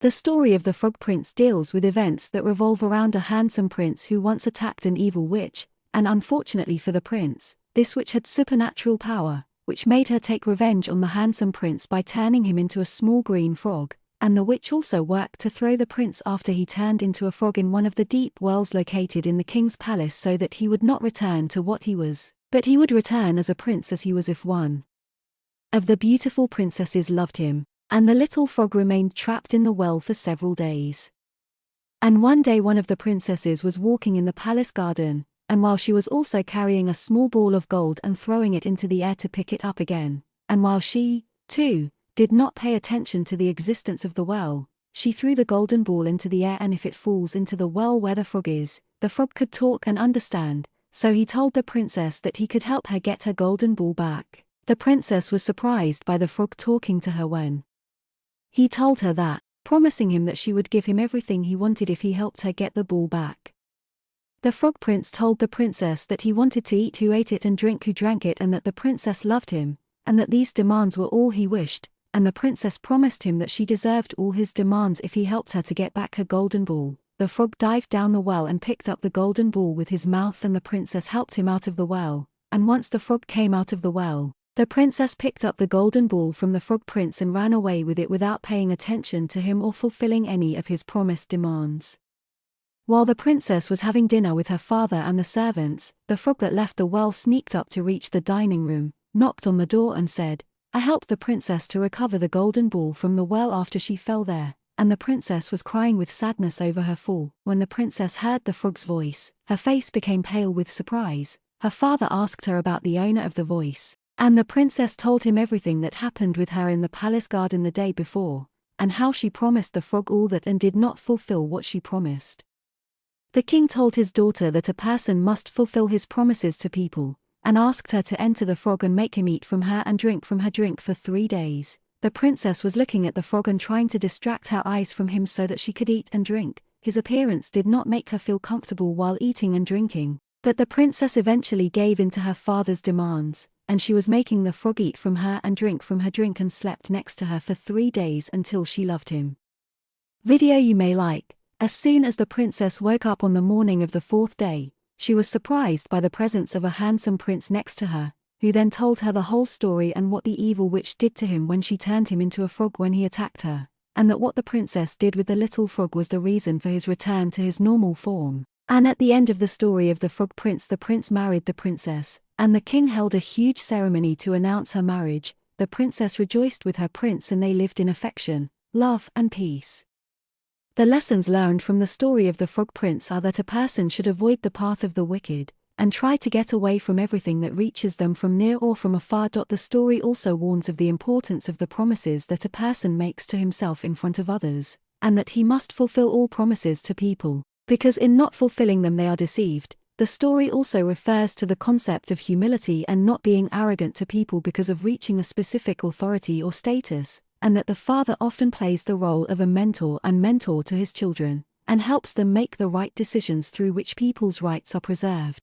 The story of the Frog Prince deals with events that revolve around a handsome prince who once attacked an evil witch, and unfortunately for the prince, this witch had supernatural power, which made her take revenge on the handsome prince by turning him into a small green frog, and the witch also worked to throw the prince after he turned into a frog in one of the deep wells located in the king's palace so that he would not return to what he was, but he would return as a prince as he was if one of the beautiful princesses loved him. And the little frog remained trapped in the well for several days. And one day one of the princesses was walking in the palace garden, and while she was also carrying a small ball of gold and throwing it into the air to pick it up again, and while she, too, did not pay attention to the existence of the well, she threw the golden ball into the air, and if it falls into the well where the frog is, the frog could talk and understand, so he told the princess that he could help her get her golden ball back. The princess was surprised by the frog talking to her when he told her that, promising him that she would give him everything he wanted if he helped her get the ball back. The Frog Prince told the princess that he wanted to eat who ate it and drink who drank it, and that the princess loved him, and that these demands were all he wished, and the princess promised him that she deserved all his demands if he helped her to get back her golden ball. The frog dived down the well and picked up the golden ball with his mouth, and the princess helped him out of the well, and once the frog came out of the well, the princess picked up the golden ball from the Frog Prince and ran away with it without paying attention to him or fulfilling any of his promised demands. While the princess was having dinner with her father and the servants, the frog that left the well sneaked up to reach the dining room, knocked on the door and said, "I helped the princess to recover the golden ball from the well after she fell there," and the princess was crying with sadness over her fall. When the princess heard the frog's voice, her face became pale with surprise. Her father asked her about the owner of the voice, and the princess told him everything that happened with her in the palace garden the day before, and how she promised the frog all that and did not fulfill what she promised. The king told his daughter that a person must fulfill his promises to people, and asked her to enter the frog and make him eat from her and drink from her drink for 3 days. The princess was looking at the frog and trying to distract her eyes from him so that she could eat and drink. His appearance did not make her feel comfortable while eating and drinking, but the princess eventually gave in to her father's demands, and she was making the frog eat from her and drink from her drink and slept next to her for 3 days until she loved him. Video you may like. As soon as the princess woke up on the morning of the 4th day, she was surprised by the presence of a handsome prince next to her, who then told her the whole story and what the evil witch did to him when she turned him into a frog when he attacked her, and that what the princess did with the little frog was the reason for his return to his normal form. And at the end of the story of the Frog Prince, the prince married the princess, and the king held a huge ceremony to announce her marriage. The princess rejoiced with her prince and they lived in affection, love and peace. The lessons learned from the story of the Frog Prince are that a person should avoid the path of the wicked, and try to get away from everything that reaches them from near or from afar. The story also warns of the importance of the promises that a person makes to himself in front of others, and that he must fulfill all promises to people, because in not fulfilling them they are deceived. The story also refers to the concept of humility and not being arrogant to people because of reaching a specific authority or status, and that the father often plays the role of a mentor to his children, and helps them make the right decisions through which people's rights are preserved.